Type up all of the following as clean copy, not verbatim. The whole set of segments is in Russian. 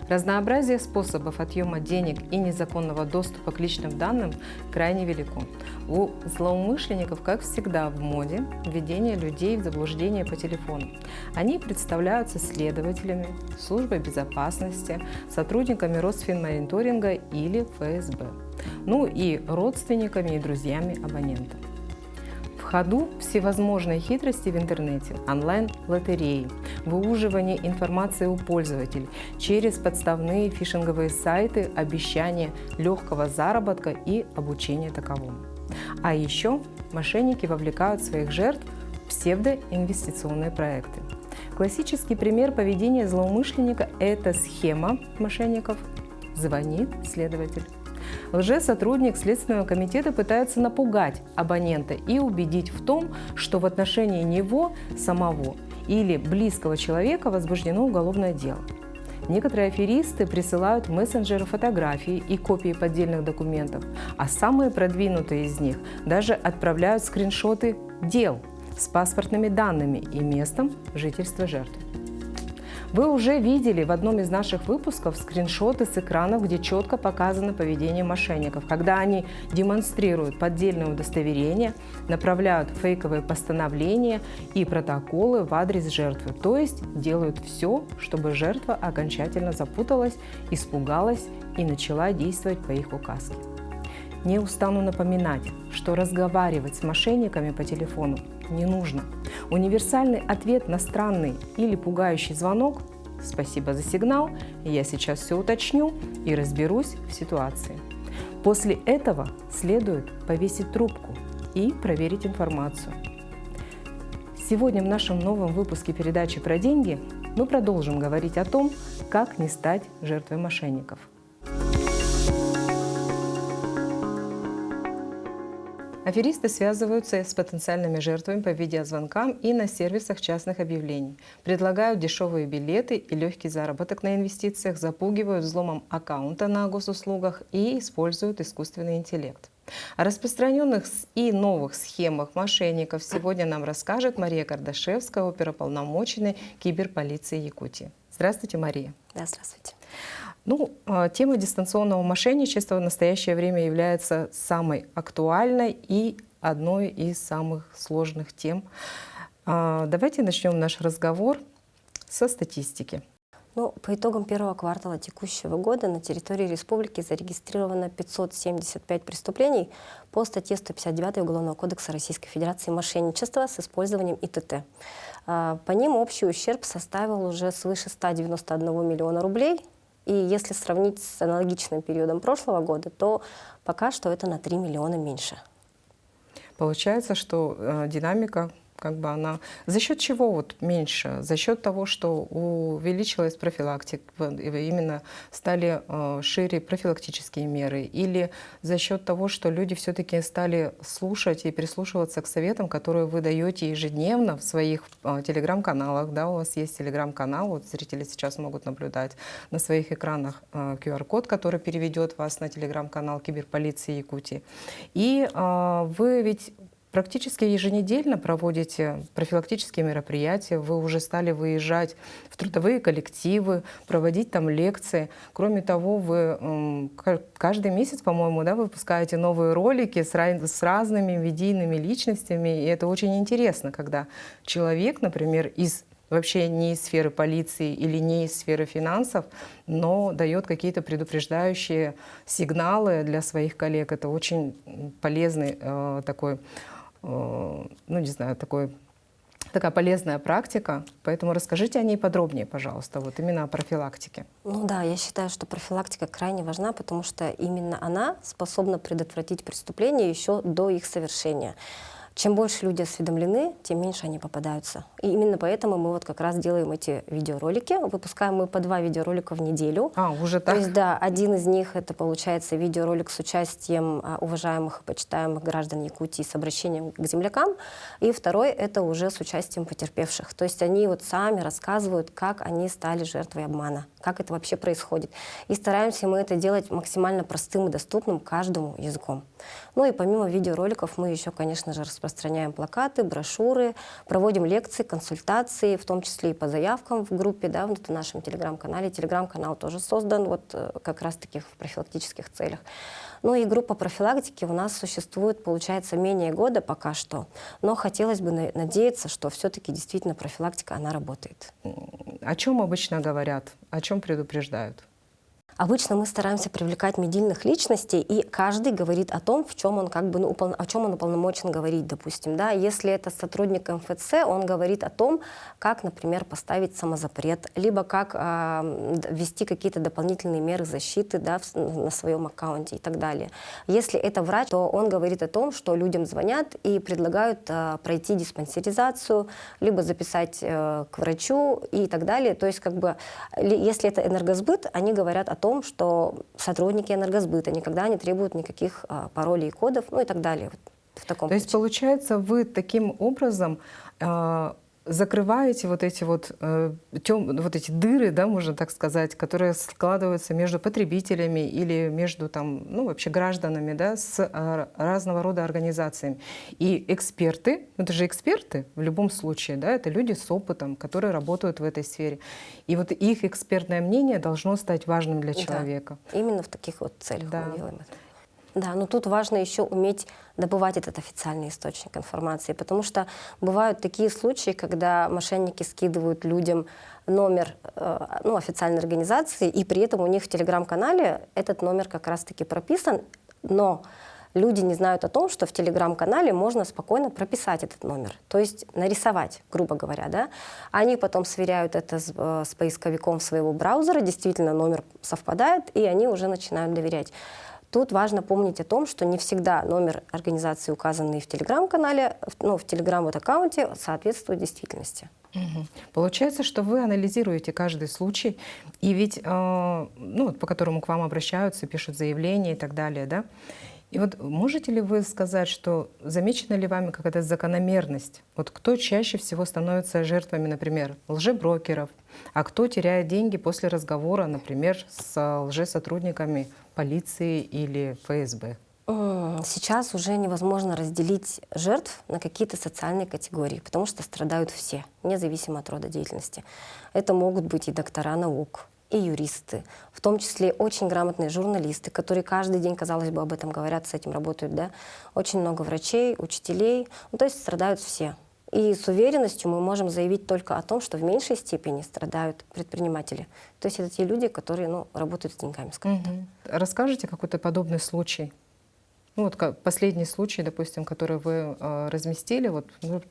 Разнообразие способов отъема денег и незаконного доступа к личным данным крайне велико. У злоумышленников, как всегда, в моде введение людей в заблуждение по телефону. Они представляются следователями, службой безопасности, сотрудниками Росфинмониторинга или ФСБ, ну и родственниками и друзьями абонента. В ходу всевозможные хитрости в интернете, онлайн-лотереи, выуживание информации у пользователей через подставные фишинговые сайты, обещания легкого заработка и обучения таковому. А еще мошенники вовлекают своих жертв в псевдоинвестиционные проекты. Классический пример поведения злоумышленника – это схема мошенников «Звонит следователь». Лжесотрудник Следственного комитета пытается напугать абонента и убедить в том, что в отношении него самого или близкого человека возбуждено уголовное дело. Некоторые аферисты присылают в мессенджеры фотографии и копии поддельных документов, а самые продвинутые из них даже отправляют скриншоты дел с паспортными данными и местом жительства жертвы. Вы уже видели в одном из наших выпусков скриншоты с экранов, где четко показано поведение мошенников, когда они демонстрируют поддельные удостоверения, направляют фейковые постановления и протоколы в адрес жертвы, то есть делают все, чтобы жертва окончательно запуталась, испугалась и начала действовать по их указке. Не устану напоминать, что разговаривать с мошенниками по телефону не нужно. Универсальный ответ на странный или пугающий звонок – «Спасибо за сигнал, я сейчас все уточню и разберусь в ситуации». После этого следует повесить трубку и проверить информацию. Сегодня в нашем новом выпуске передачи про деньги мы продолжим говорить о том, как не стать жертвой мошенников. Аферисты связываются с потенциальными жертвами по видеозвонкам и на сервисах частных объявлений. Предлагают дешевые билеты и легкий заработок на инвестициях, запугивают взломом аккаунта на госуслугах и используют искусственный интеллект. О распространенных и новых схемах мошенников сегодня нам расскажет Мария Кардашевская, оперуполномоченный киберполиции Якутии. Здравствуйте, Мария. Да, здравствуйте. Тема дистанционного мошенничества в настоящее время является самой актуальной и одной из самых сложных тем. Давайте начнем наш разговор со статистики. По итогам первого квартала текущего года на территории республики зарегистрировано 575 преступлений по статье 159 Уголовного кодекса Российской Федерации «Мошенничество с использованием ИТТ». По ним общий ущерб составил уже свыше 191 миллиона рублей. И если сравнить с аналогичным периодом прошлого года, то пока что это на 3 миллиона меньше. Получается, что динамика она за счет чего меньше? За счет того, что увеличилась профилактика, именно стали шире профилактические меры, или за счет того, что люди все-таки стали слушать и прислушиваться к советам, которые вы даете ежедневно в своих телеграм-каналах, да, у вас есть телеграм-канал, зрители сейчас могут наблюдать на своих экранах QR-код, который переведет вас на телеграм-канал киберполиции Якутии. И вы ведь практически еженедельно проводите профилактические мероприятия, вы уже стали выезжать в трудовые коллективы, проводить там лекции. Кроме того, вы каждый месяц, по-моему, выпускаете новые ролики с разными медийными личностями. И это очень интересно, когда человек, например, вообще не из сферы полиции или не из сферы финансов, но дает какие-то предупреждающие сигналы для своих коллег. Это очень полезный такая полезная практика, поэтому расскажите о ней подробнее, пожалуйста, именно о профилактике. Я считаю, что профилактика крайне важна, потому что именно она способна предотвратить преступления еще до их совершения. Чем больше люди осведомлены, тем меньше они попадаются. И именно поэтому мы как раз делаем эти видеоролики. Выпускаем мы по 2 видеоролика в неделю. Уже так? То есть, один из них это получается видеоролик с участием уважаемых и почитаемых граждан Якутии с обращением к землякам. И второй это уже с участием потерпевших. То есть они сами рассказывают, как они стали жертвой обмана, как это вообще происходит. И стараемся мы это делать максимально простым и доступным каждому языком. И помимо видеороликов мы еще, конечно же, распространяем распространяем плакаты, брошюры, проводим лекции, консультации, в том числе и по заявкам в группе, да, в нашем телеграм-канале. Телеграм-канал тоже создан вот как раз-таки в профилактических целях. Ну и группа профилактики у нас существует, получается, менее года пока что, но хотелось бы надеяться, что все-таки действительно профилактика, она работает. О чем обычно говорят, о чем предупреждают? Обычно мы стараемся привлекать медийных личностей, и каждый говорит о том, в чем он как бы, о чем он уполномочен говорить, допустим. Да? Если это сотрудник МФЦ, он говорит о том, как, например, поставить самозапрет, либо как ввести какие-то дополнительные меры защиты, да, на своем аккаунте и так далее. Если это врач, то он говорит о том, что людям звонят и предлагают пройти диспансеризацию, либо записать к врачу и так далее. То есть, как бы, если это энергосбыт, они говорят о том, что сотрудники энергосбыта никогда не требуют никаких паролей и кодов, ну и так далее. Вот в таком То есть, получается, вы таким образом закрываете вот эти вот, вот эти дыры, да, можно так сказать, которые складываются между потребителями или между там, ну, вообще гражданами, да, с разного рода организациями. И эксперты, это же эксперты в любом случае, да, это люди с опытом, которые работают в этой сфере. И вот их экспертное мнение должно стать важным для человека. Да, именно в таких вот целях да. мы делаем это. Да, но тут важно еще уметь добывать этот официальный источник информации, потому что бывают такие случаи, когда мошенники скидывают людям номер официальной организации, и при этом у них в телеграм-канале этот номер как раз-таки прописан, но люди не знают о том, что в телеграм-канале можно спокойно прописать этот номер, то есть нарисовать, грубо говоря. Да? Они потом сверяют это с поисковиком своего браузера, действительно номер совпадает, и они уже начинают доверять. Тут важно помнить о том, что не всегда номер организации, указанный в телеграм-канале, в телеграм-аккаунте, соответствует действительности. Угу. Получается, что вы анализируете каждый случай, и ведь, по которому к вам обращаются, пишут заявления и так далее, да? И вот можете ли вы сказать, что замечена ли вами какая-то закономерность? Вот кто чаще всего становится жертвами, например, лжеброкеров, а кто теряет деньги после разговора, например, с лжесотрудниками полиции или ФСБ? Сейчас уже невозможно разделить жертв на какие-то социальные категории, потому что страдают все, независимо от рода деятельности. Это могут быть и доктора наук, и юристы, в том числе очень грамотные журналисты, которые каждый день, казалось бы, об этом говорят, с этим работают, да. Очень много врачей, учителей, то есть страдают все. И с уверенностью мы можем заявить только о том, что в меньшей степени страдают предприниматели. То есть это те люди, которые работают с деньгами, скажем так. Расскажите какой-то подобный случай? Последний случай, допустим, который вы разместили,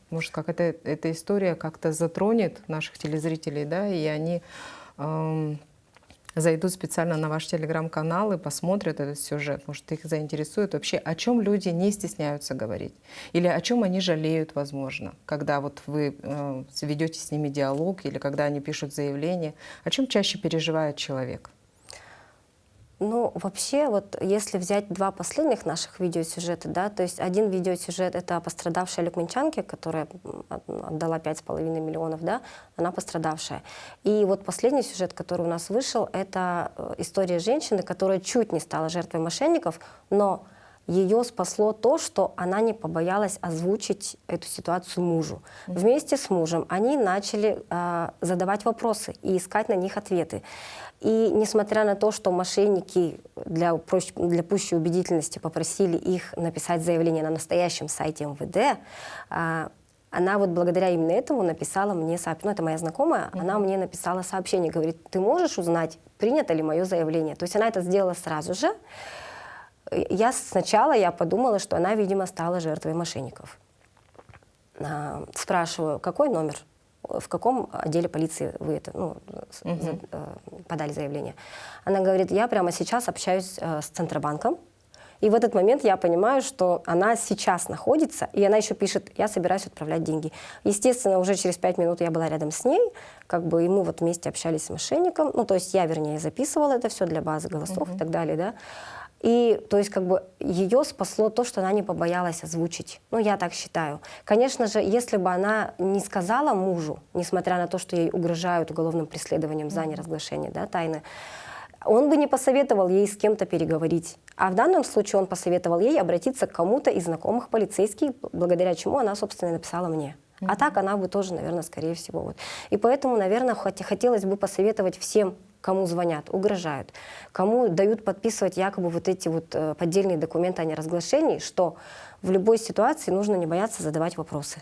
может, эта история как-то затронет наших телезрителей, да, и они зайдут специально на ваш телеграм-канал и посмотрят этот сюжет. Может, их заинтересует вообще, о чем люди не стесняются говорить. Или о чем они жалеют, возможно, когда вы ведете с ними диалог или когда они пишут заявление. О чем чаще переживает человек? Вообще, если взять два последних наших видеосюжета, да, то есть один видеосюжет — это пострадавшая люкминчанка, которая отдала 5,5 миллионов, да, она пострадавшая. И последний сюжет, который у нас вышел, это история женщины, которая чуть не стала жертвой мошенников, но ее спасло то, что она не побоялась озвучить эту ситуацию мужу. Вместе с мужем они начали задавать вопросы и искать на них ответы. И несмотря на то, что мошенники для пущей убедительности попросили их написать заявление на настоящем сайте МВД, она благодаря именно этому написала мне сообщение, это моя знакомая, она мне написала сообщение, говорит: ты можешь узнать, принято ли мое заявление? То есть она это сделала сразу же. Сначала я подумала, что она, видимо, стала жертвой мошенников. Спрашиваю, какой номер, в каком отделе полиции вы подали заявление. Она говорит: я прямо сейчас общаюсь с Центробанком. И в этот момент я понимаю, что она сейчас находится, и она еще пишет: я собираюсь отправлять деньги. Естественно, уже через 5 минут я была рядом с ней, и мы вместе общались с мошенником. То есть я, записывала это все для базы голосов и так далее, да. И, то есть, ее спасло то, что она не побоялась озвучить. Я так считаю. Конечно же, если бы она не сказала мужу, несмотря на то, что ей угрожают уголовным преследованием за неразглашение, да, тайны, Он бы не посоветовал ей с кем-то переговорить. А в данном случае он посоветовал ей обратиться к кому-то из знакомых полицейских, благодаря чему она, собственно, и написала мне. А так она бы тоже, наверное, скорее всего. Вот. И поэтому, наверное, хотелось бы посоветовать всем, кому звонят, угрожают, кому дают подписывать якобы вот эти вот поддельные документы о неразглашении, что в любой ситуации нужно не бояться задавать вопросы.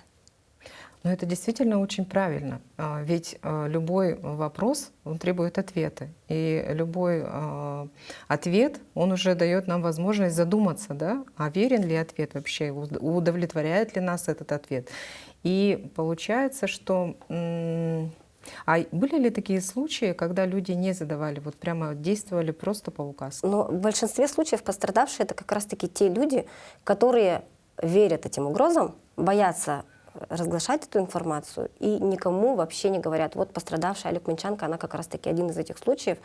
Но это действительно очень правильно, ведь любой вопрос, он требует ответа. И любой ответ, он уже дает нам возможность задуматься, да, а верен ли ответ вообще, удовлетворяет ли нас этот ответ. И получается, что... А были ли такие случаи, когда люди не задавали, вот прямо действовали просто по указке? Но в большинстве случаев пострадавшие — это как раз-таки те люди, которые верят этим угрозам, боятся разглашать эту информацию и никому вообще не говорят. Вот пострадавшая Олег Менчанка, она как раз-таки один из этих случаев,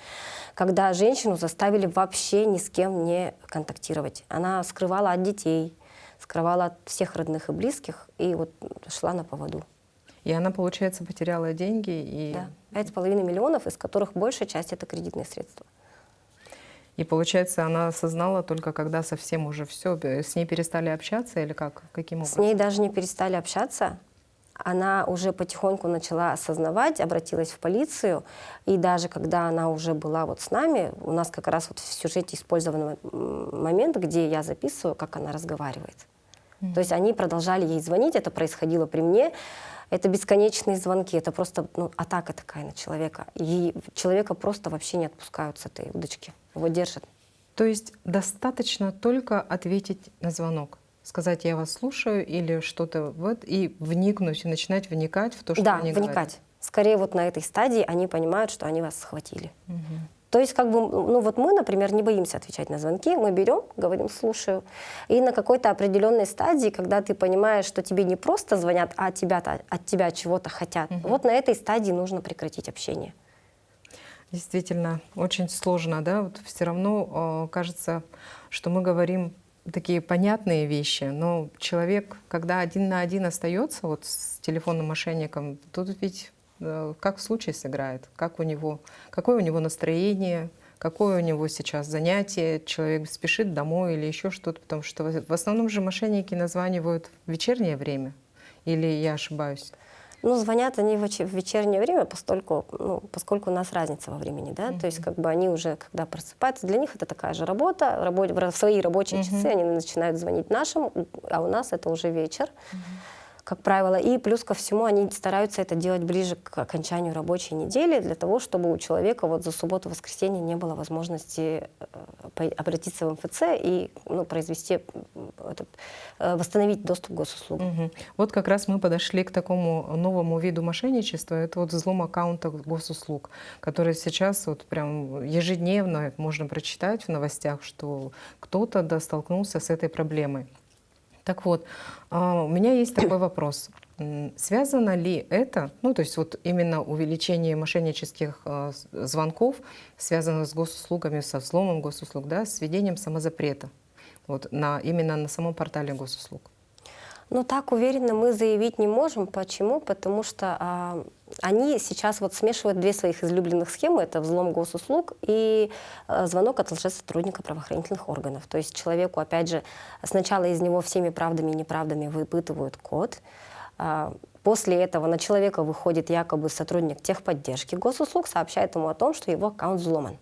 когда женщину заставили вообще ни с кем не контактировать. Она скрывала от детей, скрывала от всех родных и близких и вот шла на поводу. И она, получается, потеряла деньги? И... Да, 5,5 миллионов, из которых большая часть — это кредитные средства. И получается, она осознала только когда совсем уже все, с ней перестали общаться или как? Каким образом? С ней даже не перестали общаться. Она уже потихоньку начала осознавать, обратилась в полицию. И даже когда она уже была вот с нами, у нас как раз вот в сюжете использован момент, где я записываю, как она разговаривает. То есть они продолжали ей звонить, это происходило при мне. Это бесконечные звонки, это просто атака такая на человека. И человека просто вообще не отпускают с этой удочки, его держат. То есть достаточно только ответить на звонок, сказать «я вас слушаю» или что-то вот, и вникнуть, и начинать вникать в то, что они говорят. Да, вникать. Скорее вот на этой стадии они понимают, что они вас схватили. То есть, как бы, ну вот мы, например, не боимся отвечать на звонки, мы берем, говорим «слушаю». И на какой-то определенной стадии, когда ты понимаешь, что тебе не просто звонят, а от тебя чего-то хотят, вот на этой стадии нужно прекратить общение. Действительно, очень сложно, да? Вот все равно кажется, что мы говорим такие понятные вещи, но человек, когда один на один остается вот с телефонным мошенником, тут ведь как в случае сыграет, какое у него настроение, какое у него сейчас занятие, человек спешит домой или еще что-то, потому что в основном же мошенники названивают в вечернее время, или я ошибаюсь? Ну, звонят они в вечернее время, поскольку у нас разница во времени, да, то есть как бы они уже, когда просыпаются, для них это такая же работа, в свои рабочие часы они начинают звонить нашим, а у нас это уже вечер. Как правило. И плюс ко всему они стараются это делать ближе к окончанию рабочей недели, для того, чтобы у человека вот за субботу-воскресенье не было возможности обратиться в МФЦ и восстановить доступ к госуслугам. Вот как раз мы подошли к такому новому виду мошенничества. Это вот взлом аккаунта госуслуг, который сейчас вот прям ежедневно можно прочитать в новостях, что кто-то столкнулся с этой проблемой. Так вот, у меня есть такой вопрос. Связано ли это, ну то есть вот именно увеличение мошеннических звонков, связанных с госуслугами, со взломом госуслуг, да, с введением самозапрета вот, именно на самом портале госуслуг? Ну, так уверенно мы заявить не можем. Почему? Потому что они сейчас вот смешивают две своих излюбленных схемы. Это взлом госуслуг и звонок от лжесотрудника правоохранительных органов. То есть человеку, опять же, сначала из него всеми правдами и неправдами выпытывают код. После этого на человека выходит якобы сотрудник техподдержки госуслуг, сообщает ему о том, что его аккаунт взломан.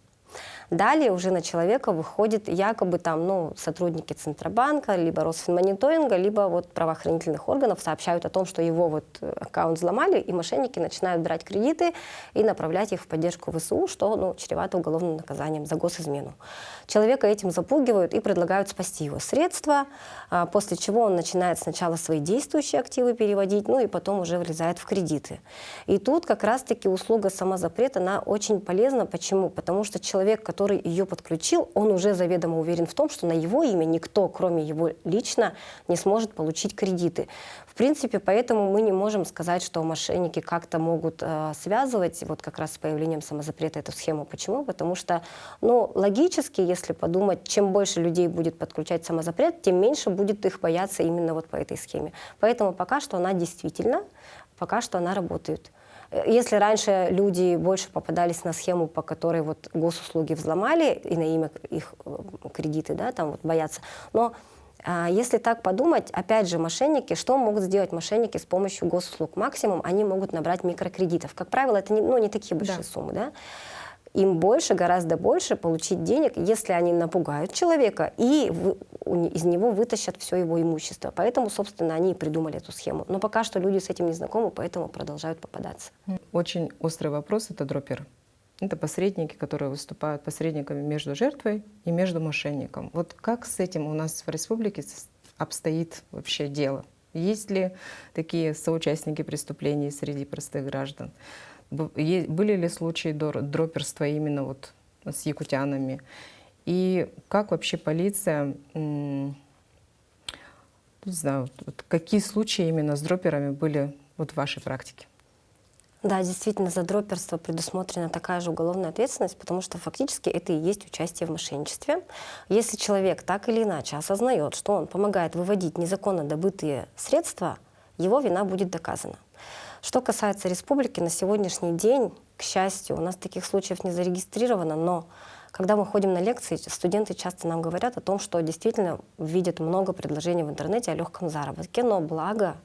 Далее уже на человека выходит якобы там, сотрудники Центробанка, либо Росфинмониторинга, либо вот правоохранительных органов сообщают о том, что его вот аккаунт взломали, и мошенники начинают брать кредиты и направлять их в поддержку ВСУ, что чревато уголовным наказанием за госизмену. Человека этим запугивают и предлагают спасти его средства, после чего он начинает сначала свои действующие активы переводить, и потом уже влезает в кредиты. И тут как раз-таки услуга самозапрет, она очень полезна. Почему? Потому что человек, который ее подключил, он уже заведомо уверен в том, что на его имя никто, кроме его лично, не сможет получить кредиты. В принципе, поэтому мы не можем сказать, что мошенники как-то могут связывать вот как раз с появлением самозапрета эту схему. Почему? Потому что, логически, если подумать, чем больше людей будет подключать самозапрет, тем меньше будет их бояться именно вот по этой схеме. Поэтому пока что она действительно, пока что она работает. Если раньше люди больше попадались на схему, по которой вот госуслуги взломали и на имя их кредиты, да, там вот боятся. Но если так подумать, опять же, мошенники, что могут сделать мошенники с помощью госуслуг? Максимум они могут набрать микрокредитов. Как правило, это не такие большие суммы, да? Им больше, гораздо больше получить денег, если они напугают человека и из него вытащат все его имущество. Поэтому, собственно, они и придумали эту схему. Но пока что люди с этим не знакомы, поэтому продолжают попадаться. Очень острый вопрос — это дроперы. Это посредники, которые выступают посредниками между жертвой и между мошенником. Вот как с этим у нас в республике обстоит вообще дело? Есть ли такие соучастники преступлений среди простых граждан? Были ли случаи дроперства именно вот с якутянами? И как вообще полиция, не знаю, какие случаи именно с дроперами были вот в вашей практике? Да, действительно, за дроперство предусмотрена такая же уголовная ответственность, потому что фактически это и есть участие в мошенничестве. Если человек так или иначе осознает, что он помогает выводить незаконно добытые средства, его вина будет доказана. Что касается республики, на сегодняшний день, к счастью, у нас таких случаев не зарегистрировано, но когда мы ходим на лекции, студенты часто нам говорят о том, что действительно видят много предложений в интернете о легком заработке, но благо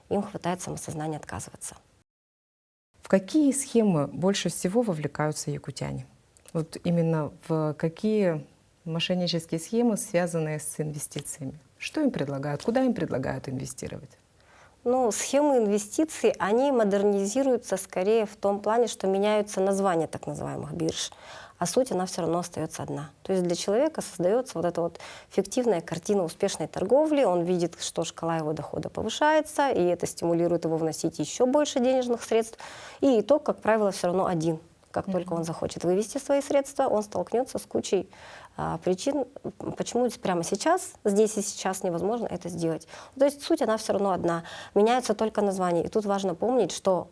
им хватает самосознания отказываться. В какие схемы больше всего вовлекаются якутяне? Вот именно в какие мошеннические схемы, связанные с инвестициями? Что им предлагают? Куда им предлагают инвестировать? Ну, схемы инвестиций, они модернизируются скорее в том плане, что меняются названия так называемых бирж, а суть она все равно остается одна. То есть для человека создается вот эта вот фиктивная картина успешной торговли, он видит, что шкала его дохода повышается, и это стимулирует его вносить еще больше денежных средств, и итог, как правило, все равно один. Как только он захочет вывести свои средства, он столкнется с кучей причин, почему прямо сейчас, здесь и сейчас невозможно это сделать. То есть суть, она все равно одна. Меняются только названия. И тут важно помнить, что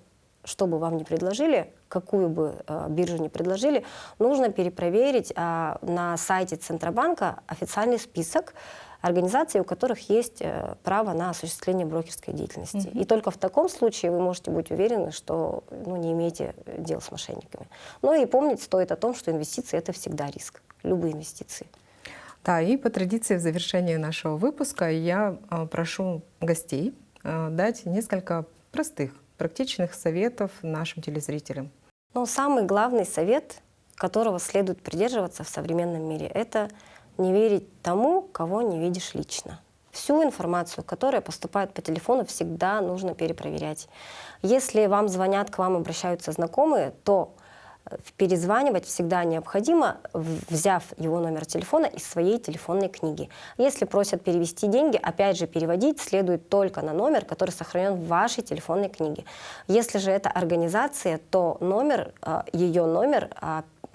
бы вам ни предложили, какую бы биржу ни предложили, нужно перепроверить на сайте Центробанка официальный список организаций, у которых есть право на осуществление брокерской деятельности. И только в таком случае вы можете быть уверены, что не имеете дел с мошенниками. Ну и помнить стоит о том, что инвестиции — это всегда риск, любые инвестиции. Да, и по традиции в завершении нашего выпуска я прошу гостей дать несколько простых, практичных советов нашим телезрителям. Но самый главный совет, которого следует придерживаться в современном мире, это не верить тому, кого не видишь лично. Всю информацию, которая поступает по телефону, всегда нужно перепроверять. Если вам звонят, к вам обращаются знакомые, то перезванивать всегда необходимо, взяв его номер телефона из своей телефонной книги. Если просят перевести деньги, опять же, переводить следует только на номер, который сохранен в вашей телефонной книге. Если же это организация, то ее номер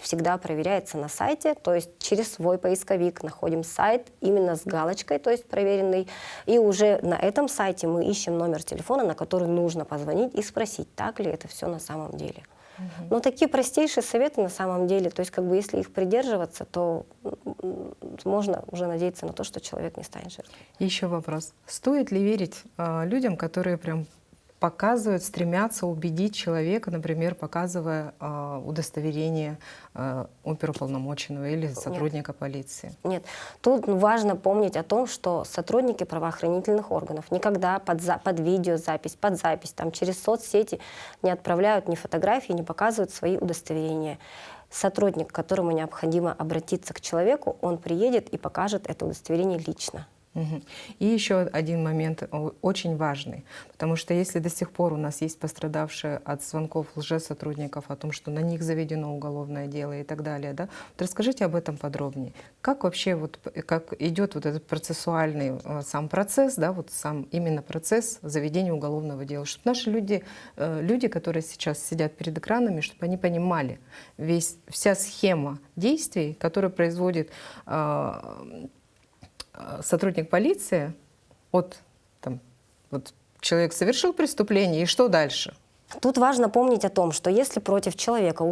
всегда проверяется на сайте, то есть через свой поисковик находим сайт именно с галочкой, то есть проверенный, и уже на этом сайте мы ищем номер телефона, на который нужно позвонить и спросить, так ли это все на самом деле. Но такие простейшие советы на самом деле, то есть если их придерживаться, то можно уже надеяться на то, что человек не станет жертвой. Еще вопрос. Стоит ли верить людям, которые прям показывают, стремятся убедить человека, например, показывая удостоверение оперуполномоченного или сотрудника полиции? Нет. Тут важно помнить о том, что сотрудники правоохранительных органов никогда под видеозапись, под запись, через соцсети не отправляют ни фотографии, не показывают свои удостоверения. Сотрудник, к которому необходимо обратиться к человеку, он приедет и покажет это удостоверение лично. И еще один момент очень важный, потому что если до сих пор у нас есть пострадавшие от звонков лжесотрудников о том, что на них заведено уголовное дело и так далее, да, вот расскажите об этом подробнее. Как вообще как идет этот процессуальный сам процесс, да, сам именно процесс заведения уголовного дела, чтобы наши люди, которые сейчас сидят перед экранами, чтобы они понимали вся схема действий, которую производит сотрудник полиции, человек совершил преступление, и что дальше? Тут важно помнить о том, что если против человека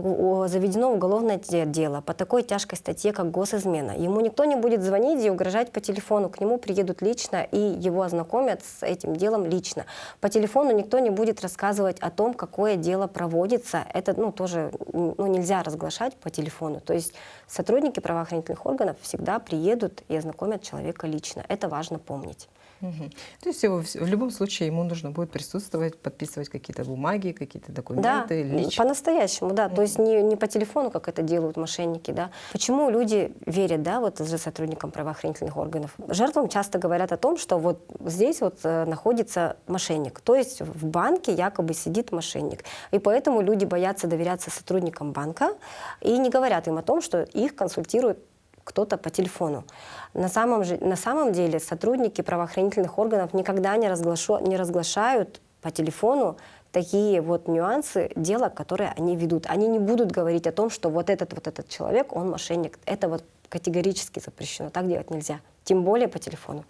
заведено уголовное дело по такой тяжкой статье, как госизмена, ему никто не будет звонить и угрожать по телефону, к нему приедут лично и его ознакомят с этим делом лично. По телефону никто не будет рассказывать о том, какое дело проводится. Это тоже нельзя разглашать по телефону. То есть сотрудники правоохранительных органов всегда приедут и ознакомят человека лично. Это важно помнить. То есть в любом случае ему нужно будет присутствовать, подписывать какие-то бумаги, какие-то документы? Да, по-настоящему, да. То есть не по телефону, как это делают мошенники, да. Почему люди верят, да, вот же сотрудникам правоохранительных органов? Жертвам часто говорят о том, что вот здесь вот находится мошенник. То есть в банке якобы сидит мошенник. И поэтому люди боятся доверяться сотрудникам банка и не говорят им о том, что их консультируют кто-то по телефону. На самом деле сотрудники правоохранительных органов никогда не разглашают по телефону такие вот нюансы дела, которые они ведут. Они не будут говорить о том, что вот этот человек, он мошенник. Это вот категорически запрещено. Так делать нельзя. Тем более по телефону.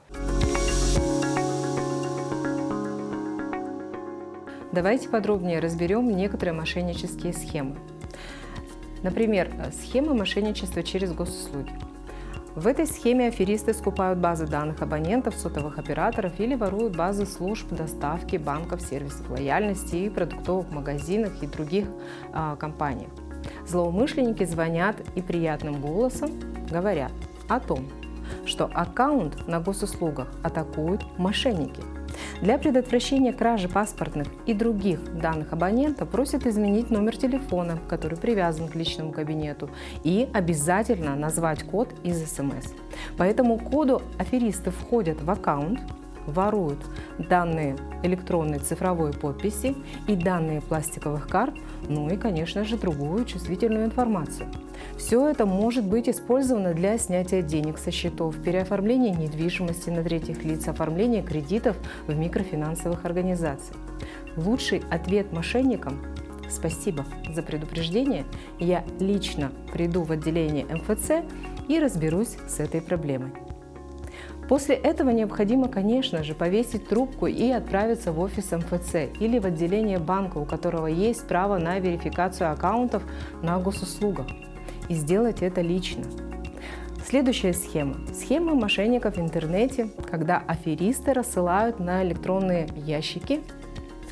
Давайте подробнее разберем некоторые мошеннические схемы. Например, схема мошенничества через госуслуги. В этой схеме аферисты скупают базы данных абонентов, сотовых операторов или воруют базы служб доставки, банков, сервисов лояльности и продуктовых магазинах и других компаниях. Злоумышленники звонят и приятным голосом говорят о том, что аккаунт на госуслугах атакуют мошенники. Для предотвращения кражи паспортных и других данных абонента просят изменить номер телефона, который привязан к личному кабинету, и обязательно назвать код из СМС. По этому коду аферисты входят в аккаунт, воруют данные электронной цифровой подписи и данные пластиковых карт, ну и, конечно же, другую чувствительную информацию. Все это может быть использовано для снятия денег со счетов, переоформления недвижимости на третьих лиц, оформления кредитов в микрофинансовых организациях. Лучший ответ мошенникам – спасибо за предупреждение, я лично приду в отделение МФЦ и разберусь с этой проблемой. После этого необходимо, конечно же, повесить трубку и отправиться в офис МФЦ или в отделение банка, у которого есть право на верификацию аккаунтов на госуслугах, и сделать это лично. Следующая схема. Схема мошенников в интернете, когда аферисты рассылают на электронные ящики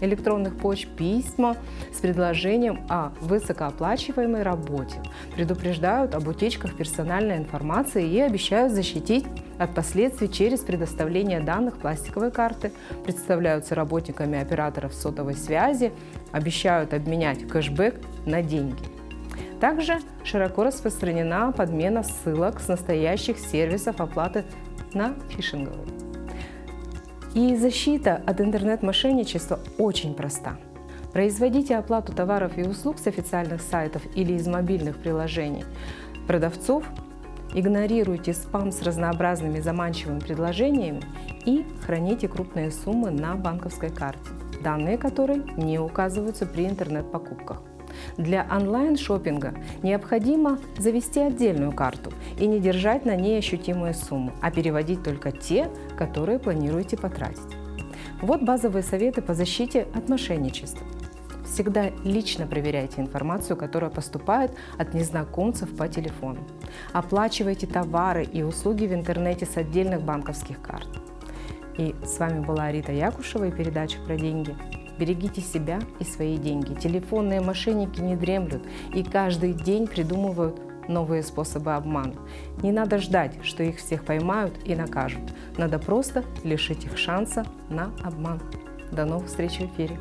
электронных почт письма с предложением о высокооплачиваемой работе, предупреждают об утечках персональной информации и обещают защитить от последствий через предоставление данных пластиковой карты, представляются работниками операторов сотовой связи, обещают обменять кэшбэк на деньги. Также широко распространена подмена ссылок с настоящих сервисов оплаты на фишинговые. И защита от интернет-мошенничества очень проста. Производите оплату товаров и услуг с официальных сайтов или из мобильных приложений продавцов, игнорируйте спам с разнообразными заманчивыми предложениями и храните крупные суммы на банковской карте, данные которой не указываются при интернет-покупках. Для онлайн-шоппинга необходимо завести отдельную карту и не держать на ней ощутимые суммы, а переводить только те, которые планируете потратить. Вот базовые советы по защите от мошенничества. Всегда лично проверяйте информацию, которая поступает от незнакомцев по телефону. Оплачивайте товары и услуги в интернете с отдельных банковских карт. И с вами была Рита Якушева и передача про деньги. Берегите себя и свои деньги. Телефонные мошенники не дремлют и каждый день придумывают новые способы обмана. Не надо ждать, что их всех поймают и накажут. Надо просто лишить их шанса на обман. До новых встреч в эфире.